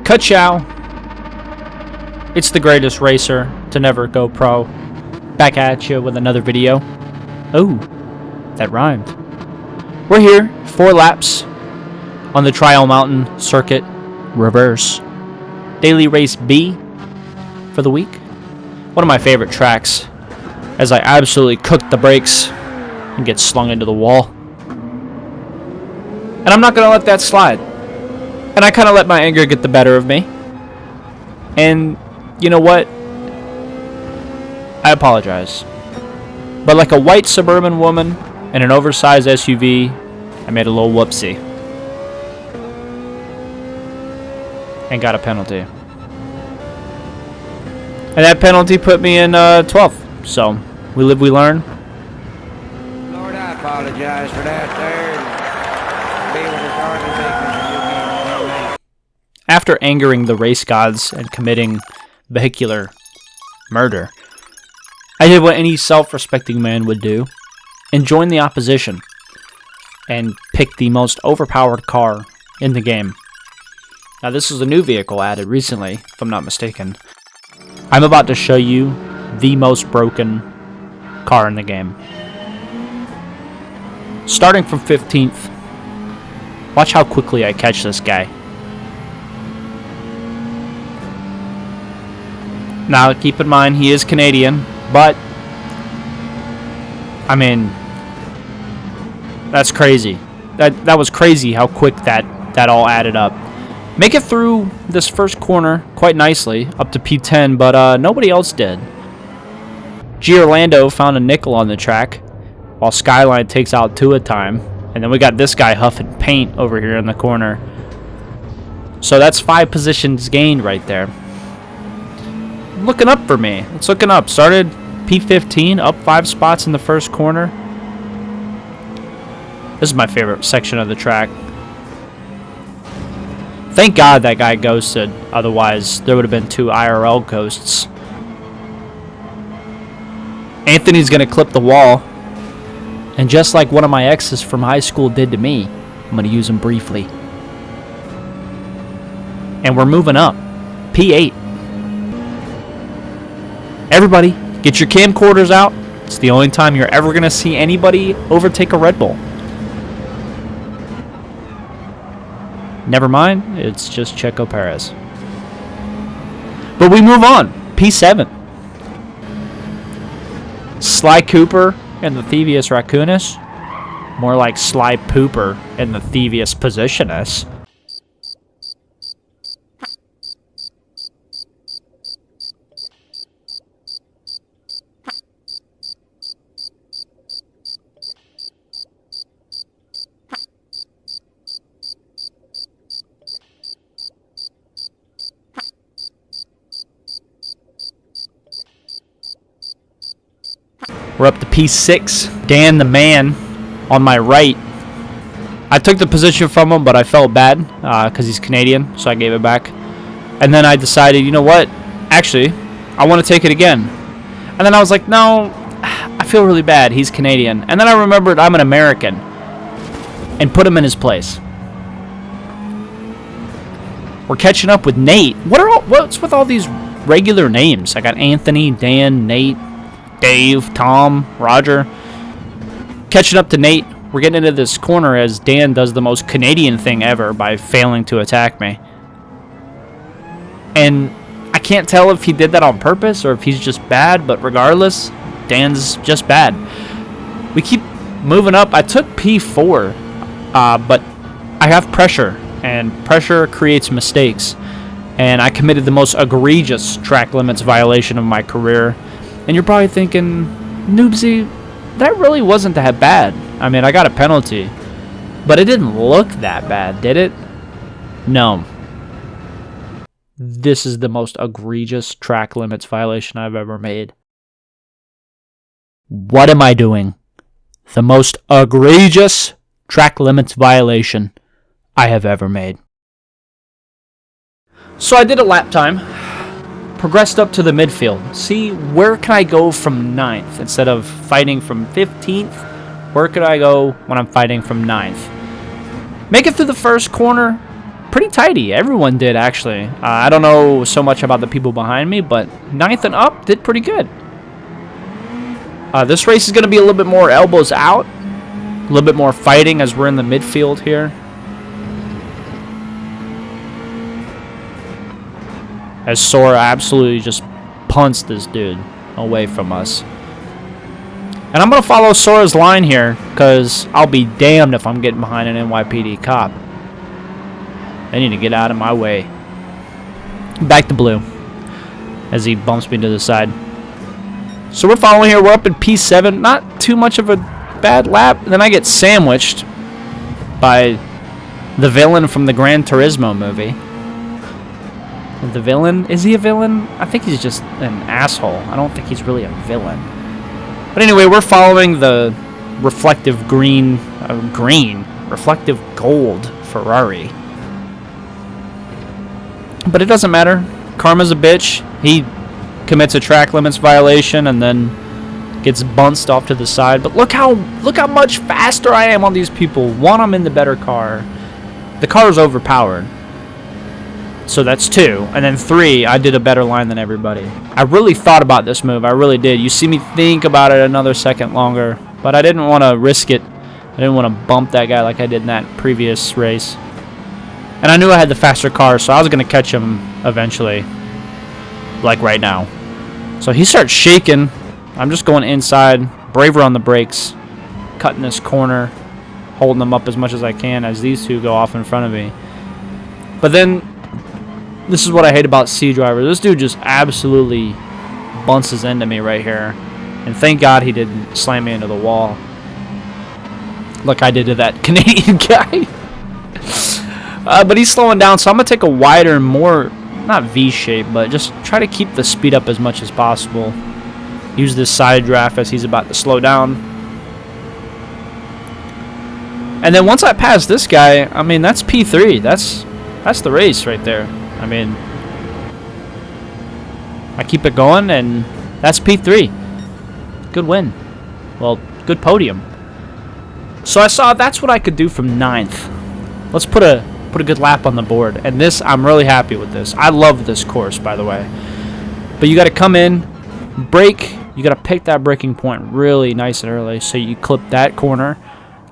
Ka-chow. It's the greatest racer to never go pro. Back at you with another video. Oh, that rhymed. We're here, 4 laps on the Trial Mountain Circuit Reverse. Daily Race B for the week. One of my favorite tracks, as I absolutely cook the brakes and get slung into the wall. And I'm not going to let that slide. And I kind of let my anger get the better of me. And you know what? I apologize. But like a white suburban woman in an oversized SUV, I made a little whoopsie. And got a penalty. And that penalty put me in 12th. So, we live, we learn. Lord, I apologize for that there. After angering the race gods and committing vehicular murder, I did what any self-respecting man would do and join the opposition and pick the most overpowered car in the game. Now this is a new vehicle added recently, if I'm not mistaken. I'm about to show you the most broken car in the game. Starting from 15th, watch how quickly I catch this guy. Now, keep in mind, he is Canadian, but, I mean, that's crazy. That was crazy how quick that all added up. Make it through this first corner quite nicely, up to P10, but nobody else did. G. Orlando found a nickel on the track, while Skyline takes out 2 at a time. And then we got this guy huffing paint over here in the corner. So that's 5 positions gained right there. Looking up for me. It's looking up. Started P15, up 5 spots in the first corner. This is my favorite section of the track. Thank God that guy ghosted. Otherwise, there would have been 2 IRL ghosts. Anthony's going to clip the wall. And just like one of my exes from high school did to me, I'm going to use him briefly. And we're moving up. P8. Everybody, get your camcorders out. It's the only time you're ever going to see anybody overtake a Red Bull. Never mind, it's just Checo Perez. But we move on. P7. Sly Cooper and the Thievius Raccoonus. More like Sly Pooper and the Thievius Positionus. We're up to P6. Dan the man on my right. I took the position from him, but I felt bad because he's Canadian, so I gave it back. And then I decided, you know what? Actually, I want to take it again. And then I was like, no, I feel really bad. He's Canadian. And then I remembered I'm an American and put him in his place. We're catching up with Nate. What's with all these regular names? I got Anthony, Dan, Nate, Dave, Tom, Roger. Catching up to Nate. We're getting into this corner as Dan does the most Canadian thing ever by failing to attack me. And I can't tell if he did that on purpose or if he's just bad, but regardless, Dan's just bad. We keep moving up. I took P4, but I have pressure, and pressure creates mistakes. And I committed the most egregious track limits violation of my career. And you're probably thinking, Noobsy, that really wasn't that bad. I mean, I got a penalty. But it didn't look that bad, did it? No. This is the most egregious track limits violation I've ever made. What am I doing? The most egregious track limits violation I have ever made. So I did a lap time. Progressed up to the midfield. See, where can I go from 9th? Instead of fighting from 15th, where could I go when I'm fighting from 9th? Make it through the first corner. pretty tidy. Everyone did, actually. I don't know so much about the people behind me, but 9th and up did pretty good. This race is going to be a little bit more elbows out. A little bit more fighting as we're in the midfield here. As Sora absolutely just punts this dude away from us. And I'm going to follow Sora's line here, because I'll be damned if I'm getting behind an NYPD cop. They need to get out of my way. Back to blue as he bumps me to the side. So we're following here. We're up in P7. Not too much of a bad lap. And then I get sandwiched by the villain from the Gran Turismo movie. The villain? Is he a villain? I think he's just an asshole. I don't think he's really a villain. But anyway, we're following the reflective reflective gold Ferrari. But it doesn't matter. Karma's a bitch. He commits a track limits violation and then gets bounced off to the side. But look how much faster I am on these people. One, I'm in the better car. The car is overpowered. So that's 2. And then 3, I did a better line than everybody. I really thought about this move. I really did. You see me think about it another second longer. But I didn't want to risk it. I didn't want to bump that guy like I did in that previous race. And I knew I had the faster car, so I was going to catch him eventually. Like right now. So he starts shaking. I'm just going inside. Braver on the brakes. Cutting this corner. Holding them up as much as I can as these two go off in front of me. But then, this is what I hate about C-Driver. This dude just absolutely bunces into me right here. And thank God he didn't slam me into the wall. Like I did to that Canadian guy. But he's slowing down, so I'm going to take a wider, more, not V-shape, but just try to keep the speed up as much as possible. Use this side draft as he's about to slow down. And then once I pass this guy, I mean, that's P3. That's the race right there. I mean, I keep it going, and that's P3. Good win. Well, good podium. So I saw that's what I could do from 9th. Let's put a good lap on the board. And this, I'm really happy with this. I love this course, by the way. But you got to come in, brake. You got to pick that braking point really nice and early. So you clip that corner,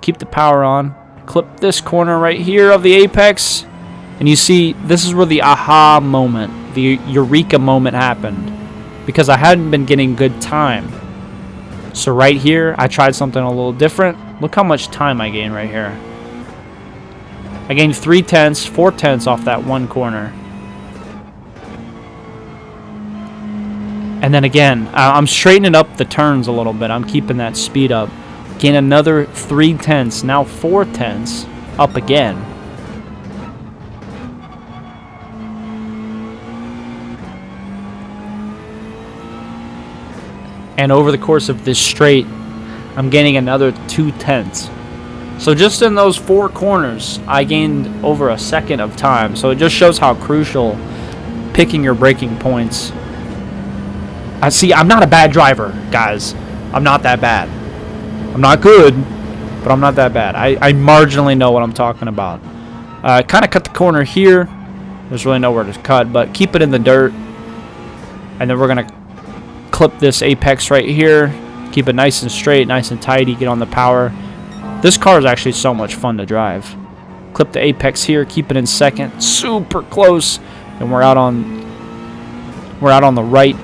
keep the power on, clip this corner right here of the apex. And you see, this is where the aha moment, the eureka moment happened. Because I hadn't been getting good time. So right here, I tried something a little different. Look how much time I gained right here. I gained 3/10, 4/10 off that one corner. And then again, I'm straightening up the turns a little bit. I'm keeping that speed up. Gain another 3/10, now 4/10 up again. And over the course of this straight, I'm gaining another 2/10. So just in those 4 corners, I gained over a second of time. So it just shows how crucial picking your braking points. I see, I'm not a bad driver, guys. I'm not that bad. I'm not good, but I'm not that bad. I marginally know what I'm talking about. Kind of cut the corner here. There's really nowhere to cut, but keep it in the dirt. And then we're going to clip this apex right here. Keep it nice and straight, nice and tidy. Get on the power. This car is actually so much fun to drive. Clip the apex here, keep it in second, super close, and we're out on the right.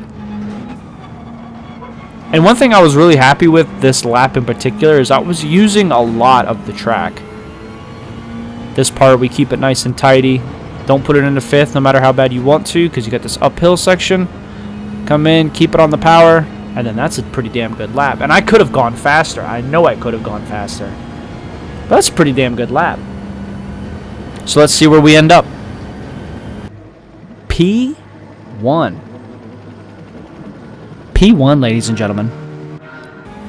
And one thing I was really happy with this lap in particular is I was using a lot of the track. This part we keep it nice and tidy. Don't put it into 5th no matter how bad you want to, because you got this uphill section. Come in, keep it on the power, and then that's a pretty damn good lap. And I could have gone faster. I know I could have gone faster. But that's a pretty damn good lap. So let's see where we end up. P1. P1, ladies and gentlemen.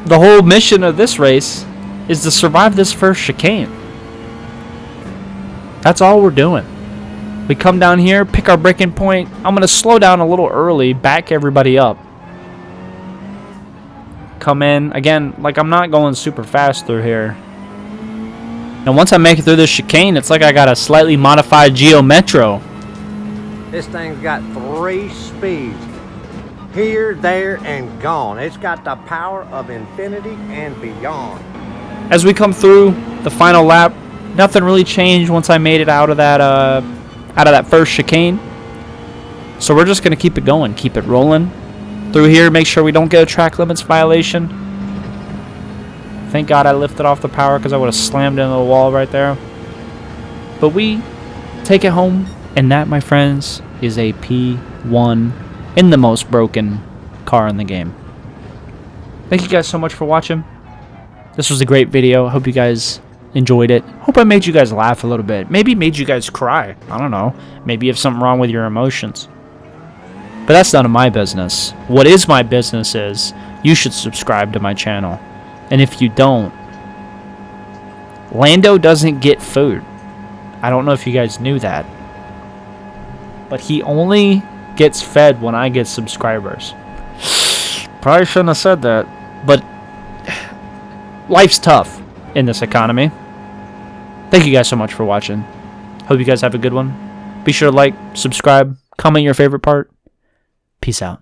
The whole mission of this race is to survive this first chicane. That's all we're doing. We come down here, pick our braking point. I'm going to slow down a little early, back everybody up. Come in. Again, like I'm not going super fast through here. And once I make it through this chicane, it's like I got a slightly modified Geo Metro. This thing's got 3 speeds. Here, there, and gone. It's got the power of infinity and beyond. As we come through the final lap, nothing really changed once I made it out of that first chicane. So we're just gonna keep it going, keep it rolling through here. Make sure we don't get a track limits violation. Thank God I lifted off the power because I would have slammed into the wall right there. But we take it home, and that, my friends, is a P1 in the most broken car in the game. Thank you guys so much for watching. This was a great video. I hope you guys enjoyed it. Hope I made you guys laugh a little bit. Maybe made you guys cry. I don't know. Maybe you have something wrong with your emotions. But that's none of my business. What is my business is you should subscribe to my channel. And if you don't, Lando doesn't get food. I don't know if you guys knew that. But he only gets fed when I get subscribers. Probably shouldn't have said that. But life's tough in this economy. Thank you guys so much for watching. Hope you guys have a good one. Be sure to like, subscribe, comment your favorite part. Peace out.